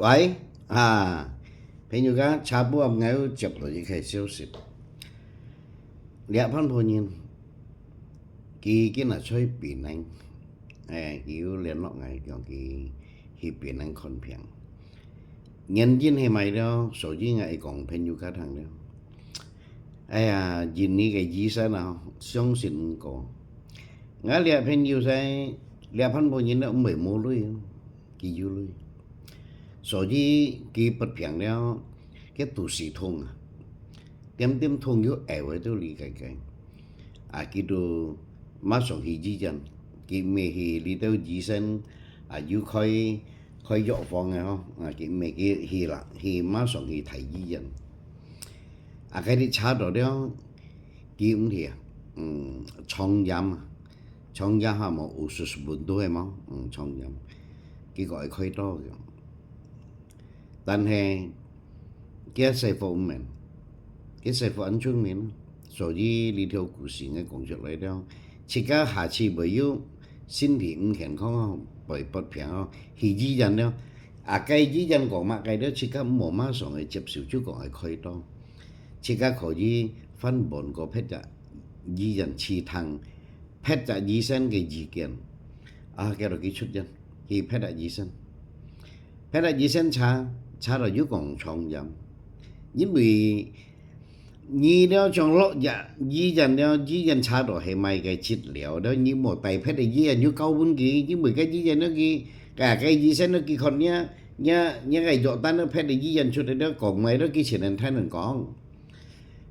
喂啊，朋友講差不多我接落一開消息，兩番碰見，佢今日出去檳城，佢有聯絡我講佢去檳城看片，原因係咪咯？所以我講朋友家堂咯，哎呀，印尼嘅醫生啊，相信唔過，我兩朋友在兩番碰見都唔係冇女，佢有女。所以佢不平了，cái tủ sĩ thông à, tiêm thông yếu ẻo ấy tôi lý cái, cái đồ má sống hi gì chân, cái mẹ hi lý đâu gì sen, yếu khơi khơi dọ phong này không, cái mẹ cái hi là hi má sống hi thấy gì chân, cái đi trả đó đó, cái cũng thì, trong giam ha mà u sụp bún đuôi mà, trong giam, cái gọi khơi đó kìa. 但係嘅師傅唔明，嘅師傅很聰明，所以呢條故事我講出嚟了。自家下次唔要身體唔健康，背不平哦，係醫人了。個醫人講乜嘅咧？自家冇馬上去接受，就講係開刀。自家可以分半個批嘅醫人刺探，批嘅醫生嘅意見。叫做佢出人，佢批嘅醫生，批嘅醫生查到有講重任，因為你了trong lúc醫人查到係咪cái治療đó nhưng một tay phép醫人有cao vấn kỳ nhưng mà cái醫人nó kỳ cả cái醫sinh nó kỳ còn nhá cái chỗ ta nó phép醫人出嚟đó còn mấy đó kỳ chỉ nên thay nên講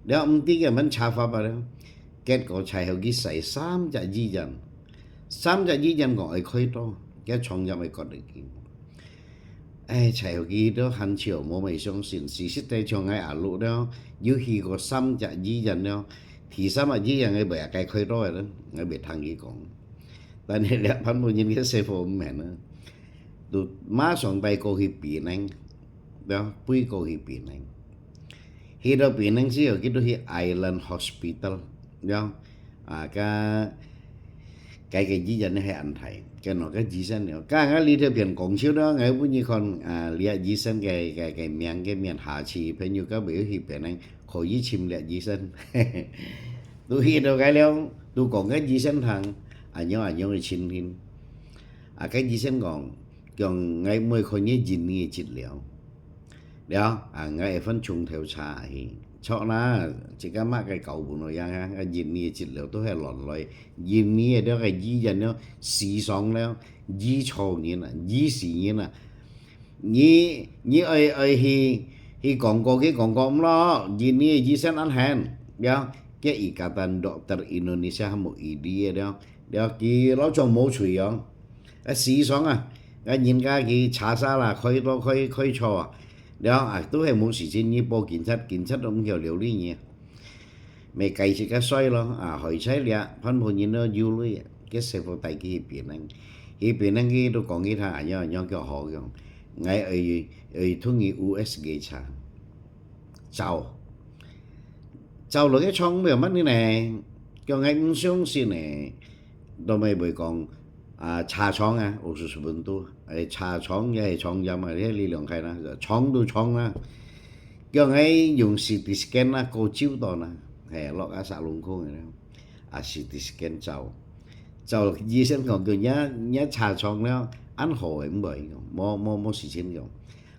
đó ông tí cái mình查法吧đó kết quả chạy hậu kỳ xảy三隻醫人講係開多cái重任係覺得kỳ柴油機都很少冇咪相信，事實在從喺阿路了，有去過三隻醫人了，第三隻醫人嘅唔係計開多嘅啦，我未聽佢講。但係兩番冇人嘅師傅唔明啦，就馬上帶過去檳城，了背過去檳城，去到檳城之後，佢都去 Island Hospital， 了cái醫人係安泰。cái nó cái醫生了，剛剛呢條片講笑đó，我本意看呢醫生嘅面下次朋友個表現變能可以簽呢醫生，都去到cái了，都講cái醫生thằng nhau去簽添，cái醫生講我每看呢印尼治療，了我分從頭查起。cho na chỉ có mắc cái cầu bùn rồi yang cái nhìn như chỉ liệu tôi hay lọt rồi nhìn như đó cái gì vậy nó xì xongแล้วgì trâu như là gì xì như là như ai hi còn có cái còn có lo nhìn như gì sen ăn hèn đó cái ikatan dokter Indonesia một idea đó đó cái nó trong mẫu chuối đó cái xì xong cái nhìn cái trà sa là khơi cho đó都係冇時間呢報檢測都唔叫料理嘢，咪計時間衰咯害死你分判嘢都要女嘅師傅帶佢去檳城佢都講佢睇樣叫好嘅，我通過 US 嘅查就落cái窗咩乜嘢呢？叫我唔相信呢，都咪會講。查廠50分多，查廠也係廠任呢兩係啦，廠都廠啦，叫我用 CT scan 啦，個招到啦，落殺龍科嘅啦，CT scan 就醫生講叫一查廠了，按好係唔係冇時間用，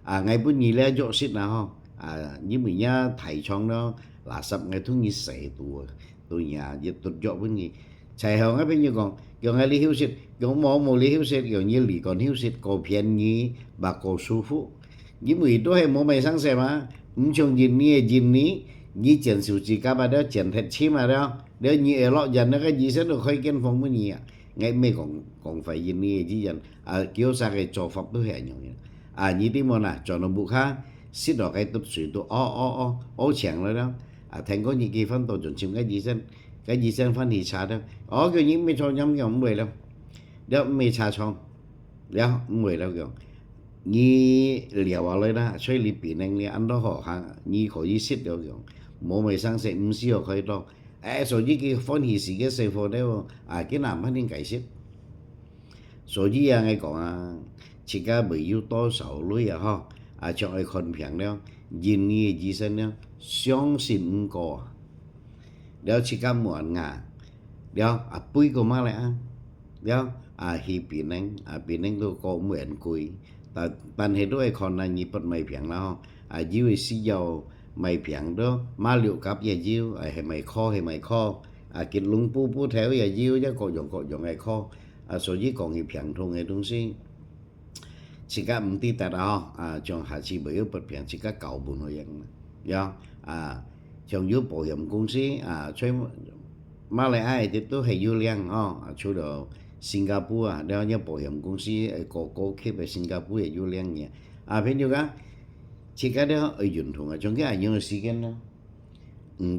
我本意咧做先啦嗬，因為一提廠了，嗱10我通意死到nhà亦讀咗本意。齊後嗰邊要講，用喺你休息，用冇你休息，用要離còn休息，個便宜và個舒服，因為都係冇咪生食嘛，唔像印尼，你減少自家把đó減thật chi mà đó，nếu như ở lọ dần nó cái gì sẽ được khơi kiến phong với nhỉ, ngay mấy còn phải印尼gì dần, kiểu sao cái cho pháp都係樣như thế mà cho nó bù khá, xích đó cái tập sự tôi ó chẳng rồi đó, thành có những cái phân tổ chuẩn chim cái gì sen phân thì trả đâu, cái những mấy cho nhóm kiểu 10 đâu, đó mấy trả xong, đó 10 đâu kiểu, như liệu vào đây đó, chơi lì biển anh ăn đó họ hàng, như có gì xích đâu kiểu, mỗi mấy sáng sẽ không xíu khơi đâu, rồi cái phân thì xí cái xe phô đâu, cái nào hắn nên cải xích, rồi ngay còn chỉ có bị yếu tố xấu lưỡi ha, trong ai con phiền đó nhìn nghe gì xem đó相信個แล้วชิคาหมวนงาเดี๋ยวปุ้ยก็มาแล้วเดี๋ยวฮีปีนังปีนังตัวก็เหมือนคุยแต่ปันเหตุด้วยคนนั้นญี่ปุ่นไม่เพียงแล้วยิ้วสิยาวไม่เพียงด้วยมาเลี้ยวกับอย่ายิ้วให้ไม่ข้อกินลุงปูแถวอย่ายิ้วจะก็用ไอ้ข้อ所以講係平通嘅東西ชิคา唔知แต่เรา將下次唔要不平ชิคา舊本去樣เดี๋ยวtrong yếu bảo hiểm公司chơi mà lại ai thì tôi hay yêu liên chú đồ Singapore đó nhớ bảo hiểm công ty có khi về Singapore yêu liên nhỉ bên chỗ đó chỉ cái đó ở dùng thùng trong cái ảnh như sĩ kiến đó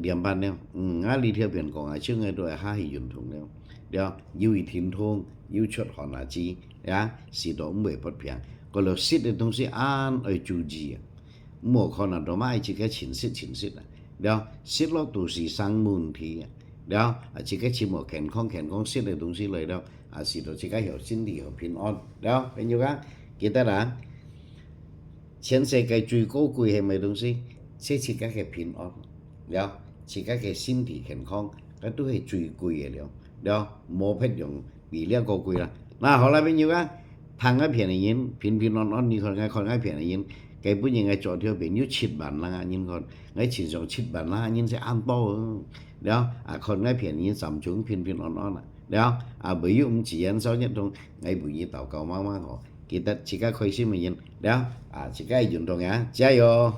điểm ban đó ngã đi theo biển còn trước ngày rồi hai dùng thùng đó đó yêu thiên thôn yêu chốt họ là chi đó sĩ đó mới bắt biển còn là xịt được东西ăn ở chủ gì mua con nào đó mai chỉ cái chỉnh xịt đó xịt lo tù sĩ sang mùn thì đó chỉ cái chỉ một kèn con xịt được东西เลยđó xịt đó chỉ cái hiểu xin thì hiểu平安đó bên nhau các kita đã全世界最高貴係咪東西？即係自己嘅平安，了，自己嘅身體健康，嗰都係最貴嘅了，了，冇必用比呢個貴啦。嗱，好啦，朋友啊，ทาง一片嘅人，平安你看一片嘅人，基本上係做條片要7萬啦，人看，我前上7萬啦，人sẽ ăn多，了，看一片人站中平安啦，了，不要唔自然收一種，我不要禱告媽媽我。kita jika kau isi menyin, dah, jika juntung ya, jayo.